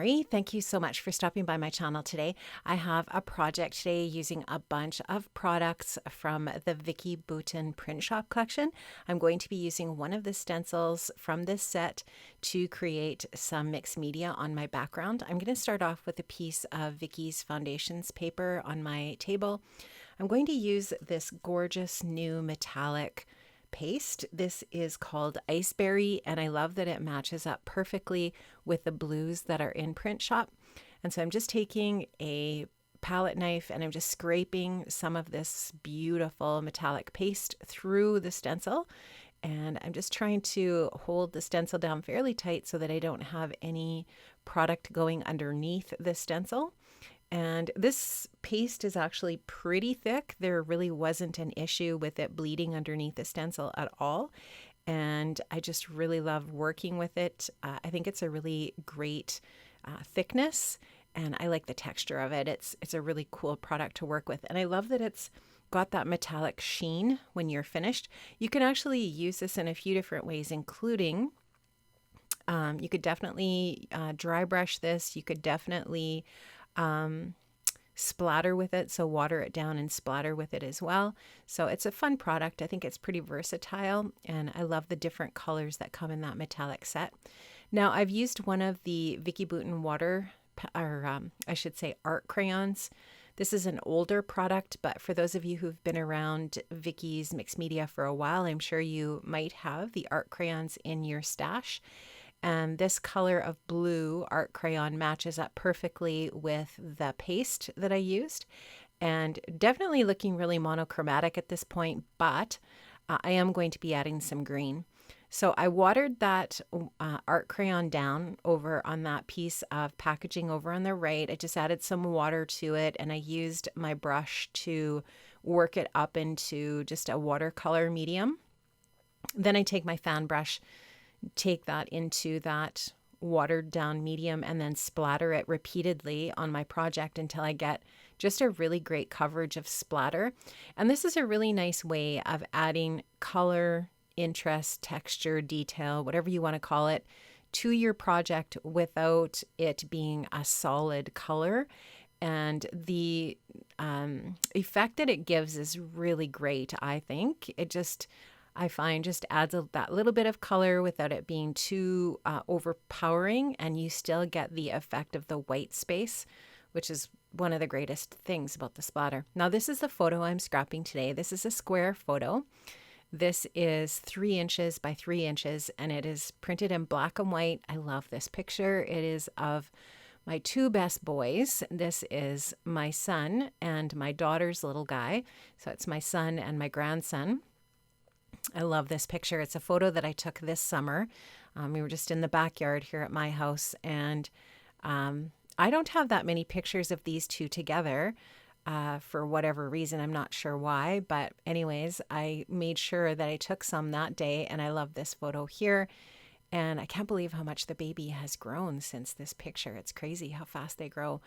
Mary. Thank you so much for stopping by my channel today. I have a project today using a bunch of products from the Vicki Boutin print shop collection. I'm going to be using one of the stencils from this set to create some mixed media on my background. I'm going to start off with a piece of Vicki's foundations paper on my table. I'm going to use this gorgeous new metallic paste. This is called Iceberry, and I love that it matches up perfectly with the blues that are in print shop. And so I'm just taking a palette knife and I'm just scraping some of this beautiful metallic paste through the stencil. And I'm just trying to hold the stencil down fairly tight so that I don't have any product going underneath the stencil. And this paste is actually pretty thick. There really wasn't an issue with it bleeding underneath the stencil at all. And I just really love working with it. I think it's a really great thickness, and I like the texture of it. It's a really cool product to work with. And I love that it's got that metallic sheen when you're finished. You can actually use this in a few different ways, including you could definitely dry brush this. You could definitely splatter with it, so water it down and splatter with it as well. So it's a fun product. I think it's pretty versatile, and I love the different colors that come in that metallic set. Now I've used one of the Vicki Boutin I should say art crayons. This is an older product, but for those of you who've been around Vicki's mixed media for a while, I'm sure you might have the art crayons in your stash. And this color of blue art crayon matches up perfectly with the paste that I used, and definitely looking really monochromatic at this point, but I am going to be adding some green. So I watered that art crayon down over on that piece of packaging over on the right. I just added some water to it, and I used my brush to work it up into just a watercolor medium. Then I take my fan brush, take that into that watered down medium, and then splatter it repeatedly on my project until I get just a really great coverage of splatter. And this is a really nice way of adding color, interest, texture, detail, whatever you want to call it, to your project without it being a solid color. And the effect that it gives is really great, I think. I find just adds that little bit of color without it being too overpowering, and you still get the effect of the white space, which is one of the greatest things about the splatter. Now this is the photo I'm scrapping today. This is a square photo. This is 3 inches by 3 inches, and it is printed in black and white. I love this picture. It is of my 2 best boys. This is my son and my daughter's little guy. So it's my son and my grandson. I love this picture. It's a photo that I took this summer. We were just in the backyard here at my house, and I don't have that many pictures of these two together for whatever reason. I'm not sure why, but anyways, I made sure that I took some that day, and I love this photo here. And I can't believe how much the baby has grown since this picture. It's crazy how fast they grow.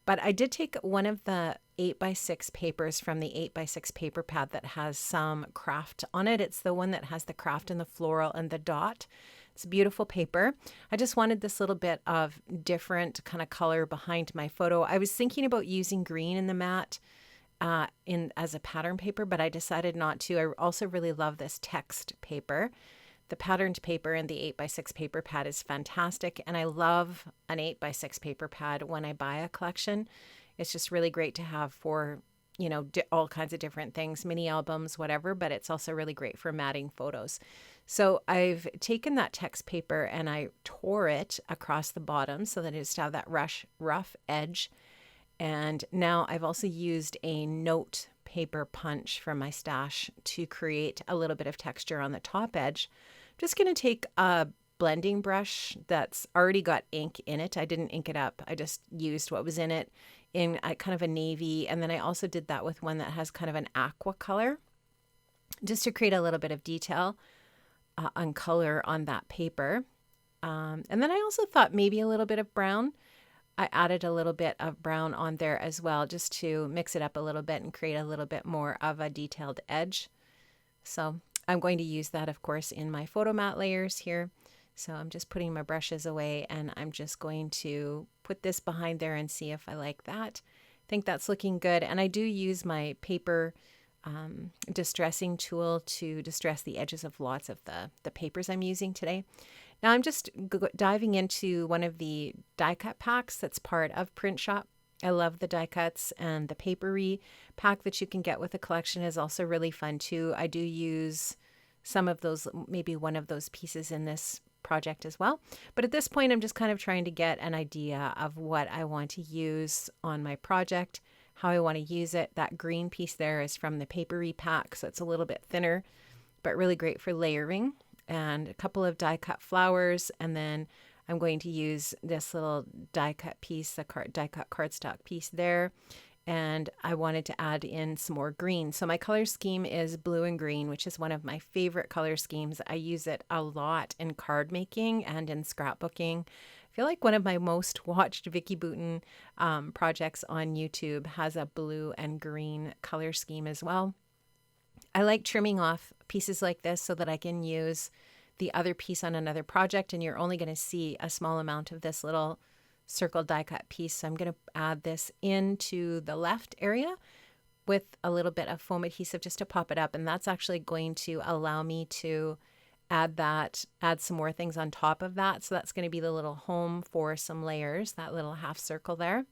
But I did take one of the 8x6 papers from the 8x6 paper pad that has some craft on it. It's the one that has the craft and the floral and the dot. It's a beautiful paper. I just wanted this little bit of different kind of color behind my photo. I was thinking about using green in the mat as a pattern paper, but I decided not to. I also really love this text paper. The patterned paper and the 8x6 paper pad is fantastic, and I love an 8x6 paper pad when I buy a collection. It's just really great to have for, all kinds of different things, mini albums, whatever, but it's also really great for matting photos. So I've taken that text paper and I tore it across the bottom so that it just have that rough edge. And now I've also used a note paper punch from my stash to create a little bit of texture on the top edge. I'm just going to take a blending brush that's already got ink in it. I didn't ink it up. I just used what was in it in kind of a navy. And then I also did that with one that has kind of an aqua color, just to create a little bit of detail on color on that paper. And then I also thought maybe a little bit of brown. I added a little bit of brown on there as well, just to mix it up a little bit and create a little bit more of a detailed edge. So I'm going to use that, of course, in my photo mat layers here. So I'm just putting my brushes away and I'm just going to put this behind there and see if I like that. I think that's looking good. And I do use my paper distressing tool to distress the edges of lots of the papers I'm using today. Now I'm just diving into one of the die cut packs that's part of Print Shop. I love the die cuts, and the papery pack that you can get with the collection is also really fun too. I do use some of those, maybe one of those pieces in this project as well. But at this point, I'm just kind of trying to get an idea of what I want to use on my project, how I want to use it. That green piece there is from the papery pack, so it's a little bit thinner, but really great for layering. And a couple of die cut flowers, and then I'm going to use this little die cut piece, the die cut cardstock piece there. And I wanted to add in some more green. So my color scheme is blue and green, which is one of my favorite color schemes. I use it a lot in card making and in scrapbooking. I feel like one of my most watched Vicki Boutin projects on YouTube has a blue and green color scheme as well. I like trimming off pieces like this so that I can use the other piece on another project, and you're only going to see a small amount of this little circle die cut piece. So I'm going to add this into the left area with a little bit of foam adhesive just to pop it up, and that's actually going to allow me to add some more things on top of that. So that's going to be the little home for some layers, that little half circle there.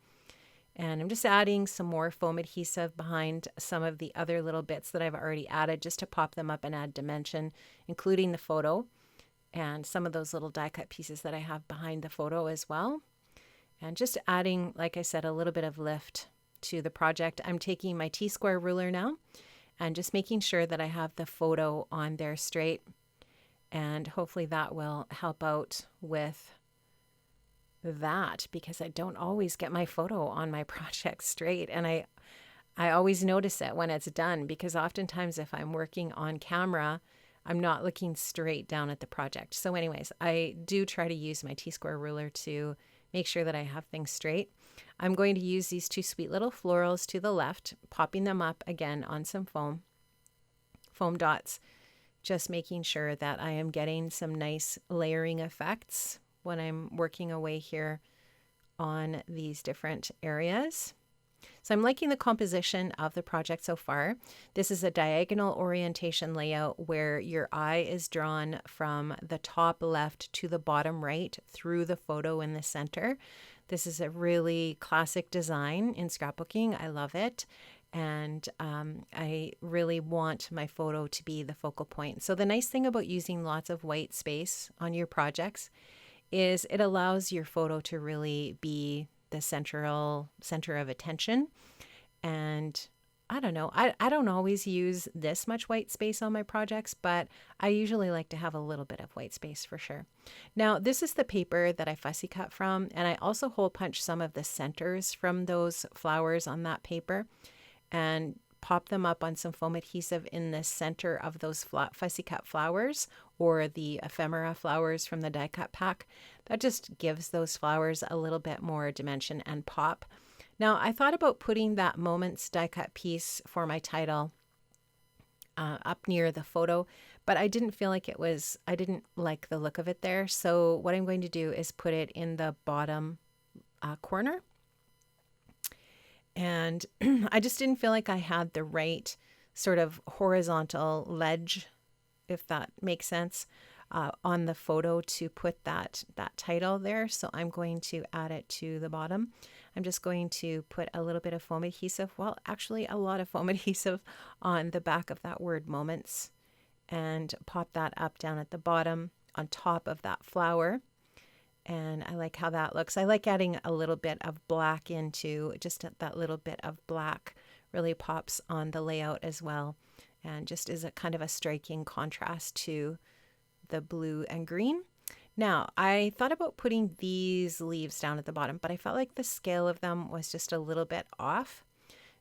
And I'm just adding some more foam adhesive behind some of the other little bits that I've already added just to pop them up and add dimension, including the photo and some of those little die cut pieces that I have behind the photo as well. And just adding, like I said, a little bit of lift to the project. I'm taking my T-square ruler now and just making sure that I have the photo on there straight. And hopefully that will help out with that, because I don't always get my photo on my project straight, and I always notice it when it's done, because oftentimes if I'm working on camera, I'm not looking straight down at the project. So anyways, I do try to use my T-square ruler to make sure that I have things straight. I'm going to use these two sweet little florals to the left, popping them up again on some foam dots, just making sure that I am getting some nice layering effects when I'm working away here on these different areas. So I'm liking the composition of the project so far. This is a diagonal orientation layout where your eye is drawn from the top left to the bottom right through the photo in the center. This is a really classic design in scrapbooking. I love it. And I really want my photo to be the focal point. So the nice thing about using lots of white space on your projects is it allows your photo to really be the center of attention. And I don't know, I don't always use this much white space on my projects, but I usually like to have a little bit of white space for sure. Now, this is the paper that I fussy cut from, and I also hole punch some of the centers from those flowers on that paper and pop them up on some foam adhesive in the center of those fussy cut flowers, or the ephemera flowers from the die cut pack. That just gives those flowers a little bit more dimension and pop. Now, I thought about putting that Moments die cut piece for my title up near the photo, but I didn't feel like I didn't like the look of it there. So what I'm going to do is put it in the bottom corner. And I just didn't feel like I had the right sort of horizontal ledge, if that makes sense, on the photo to put that title there. So I'm going to add it to the bottom. I'm just going to put a little bit of foam adhesive, well, actually a lot of foam adhesive on the back of that word Moments, and pop that up down at the bottom on top of that flower. And I like how that looks. I like adding a little bit of black into, just that little bit of black really pops on the layout as well, and just is a kind of a striking contrast to the blue and green. Now, I thought about putting these leaves down at the bottom, but I felt like the scale of them was just a little bit off.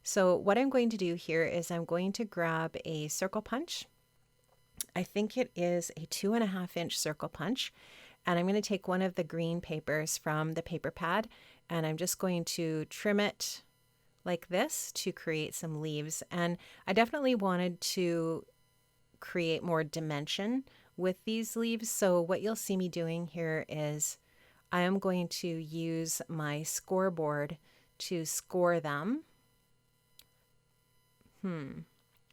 So what I'm going to do here is I'm going to grab a circle punch. I think it is a 2.5-inch circle punch. And I'm going to take one of the green papers from the paper pad, and I'm just going to trim it like this to create some leaves. And I definitely wanted to create more dimension with these leaves. So what you'll see me doing here is I am going to use my scoreboard to score them.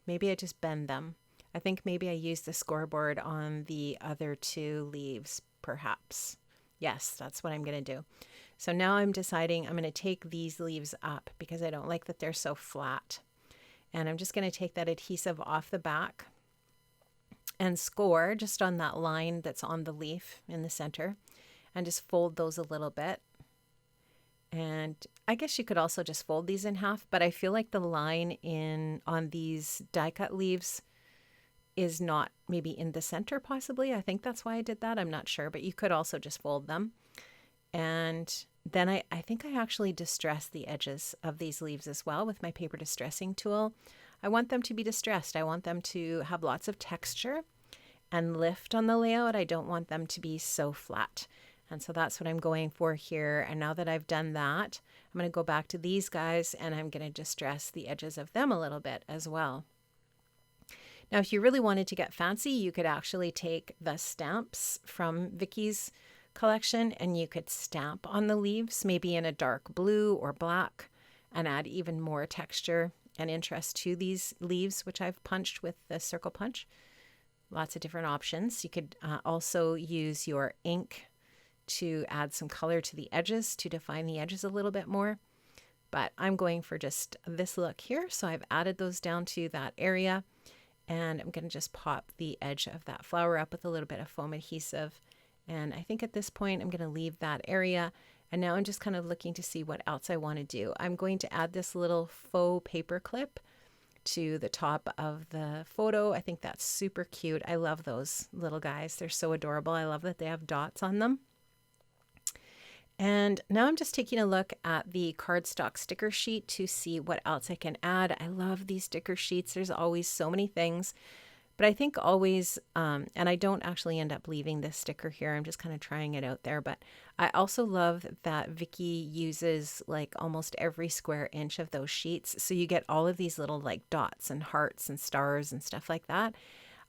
Maybe I just bend them. I think maybe I used the scoreboard on the other two leaves, perhaps. Yes, that's what I'm going to do. So now I'm deciding I'm going to take these leaves up because I don't like that they're so flat. And I'm just going to take that adhesive off the back and score just on that line that's on the leaf in the center and just fold those a little bit. And I guess you could also just fold these in half, but I feel like the line on these die cut leaves is not maybe in the center possibly. I think that's why I did that. I'm not sure, but you could also just fold them. And then I think I actually distress the edges of these leaves as well with my paper distressing tool. I want them to be distressed. I want them to have lots of texture and lift on the layout. I don't want them to be so flat. And so that's what I'm going for here. And now that I've done that, I'm going to go back to these guys and I'm going to distress the edges of them a little bit as well. Now, if you really wanted to get fancy, you could actually take the stamps from Vicki's collection and you could stamp on the leaves, maybe in a dark blue or black, and add even more texture and interest to these leaves, which I've punched with the circle punch. Lots of different options. You could also use your ink to add some color to the edges to define the edges a little bit more. But I'm going for just this look here. So I've added those down to that area and I'm going to just pop the edge of that flower up with a little bit of foam adhesive. And I think at this point I'm going to leave that area. And now I'm just kind of looking to see what else I want to do. I'm going to add this little faux paper clip to the top of the photo. I think that's super cute. I love those little guys. They're so adorable. I love that they have dots on them. And now I'm just taking a look at the cardstock sticker sheet to see what else I can add. I love these sticker sheets. There's always so many things, but I think always, and I don't actually end up leaving this sticker here. I'm just kind of trying it out there, but I also love that Vicki uses like almost every square inch of those sheets. So you get all of these little like dots and hearts and stars and stuff like that.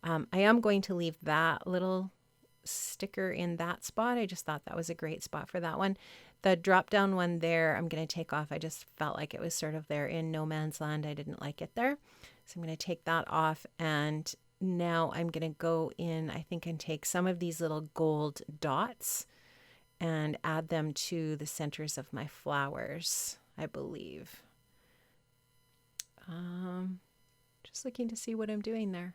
I am going to leave that little sticker in that spot. I just thought that was a great spot for that one. The drop down one there, I'm going to take off. I just felt like it was sort of there in no man's land. I didn't like it there. So I'm going to take that off. And now I'm going to go in, I think, and take some of these little gold dots and add them to the centers of my flowers, I believe. Just looking to see what I'm doing there.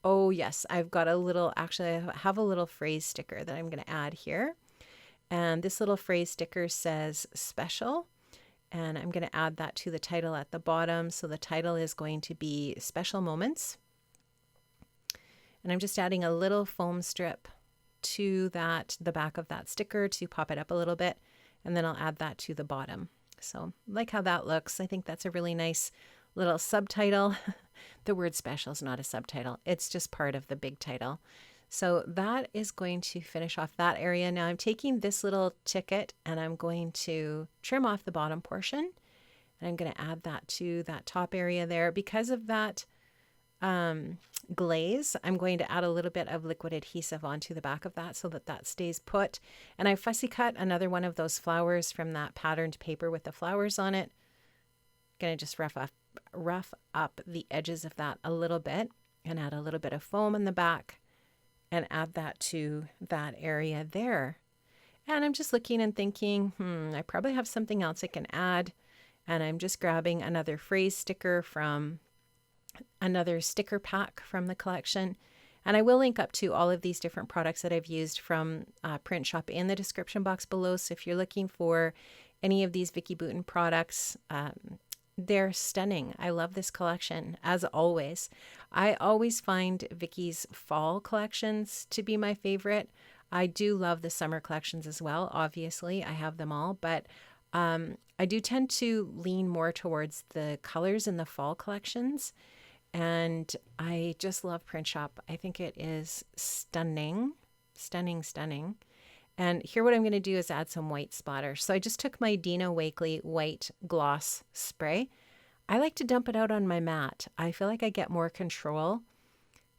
Oh yes, I've got a little, actually I have a little phrase sticker that I'm going to add here. And this little phrase sticker says special. And I'm going to add that to the title at the bottom. So the title is going to be Special Moments. And I'm just adding a little foam strip to the back of that sticker to pop it up a little bit. And then I'll add that to the bottom. So like how that looks. I think that's a really nice little subtitle. The word special is not a subtitle. It's just part of the big title. So that is going to finish off that area. Now I'm taking this little ticket and I'm going to trim off the bottom portion. And I'm going to add that to that top area there. Because of that glaze, I'm going to add a little bit of liquid adhesive onto the back of that so that that stays put. And I fussy cut another one of those flowers from that patterned paper with the flowers on it. Going to just rough up the edges of that a little bit and add a little bit of foam in the back and add that to that area there. And I'm just looking and thinking, I probably have something else I can add. And I'm just grabbing another phrase sticker from another sticker pack from the collection. And I will link up to all of these different products that I've used from Print Shop in the description box below. So if you're looking for any of these Vicki Boutin products, they're stunning. I love this collection, as always. I always find Vicki's fall collections to be my favorite. I do love the summer collections as well. Obviously, I have them all, but I do tend to lean more towards the colors in the fall collections. And I just love Print Shop. I think it is stunning, stunning, stunning. And here what I'm going to do is add some white splatter. So I just took my Dina Wakley white gloss spray. I like to dump it out on my mat. I feel like I get more control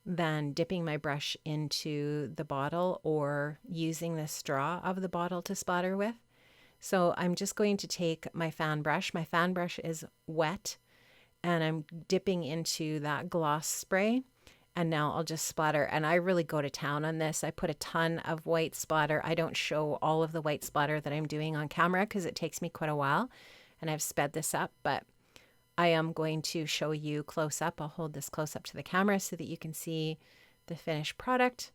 than dipping my brush into the bottle or using the straw of the bottle to splatter with. So I'm just going to take my fan brush. My fan brush is wet and I'm dipping into that gloss spray. And now I'll just splatter. And I really go to town on this. I put a ton of white splatter. I don't show all of the white splatter that I'm doing on camera because it takes me quite a while. And I've sped this up, but I am going to show you close up. I'll hold this close up to the camera so that you can see the finished product.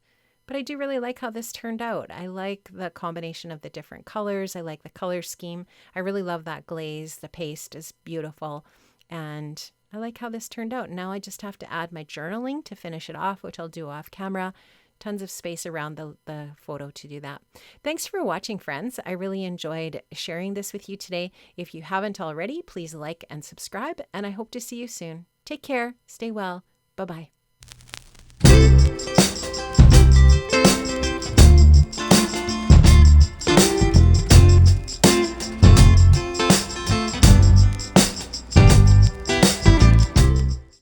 But I do really like how this turned out. I like the combination of the different colors. I like the color scheme. I really love that glaze. The paste is beautiful. And I like how this turned out. Now I just have to add my journaling to finish it off, which I'll do off camera. Tons of space around the photo to do that. Thanks for watching, friends. I really enjoyed sharing this with you today. If you haven't already, please like and subscribe, and I hope to see you soon. Take care. Stay well. Bye-bye.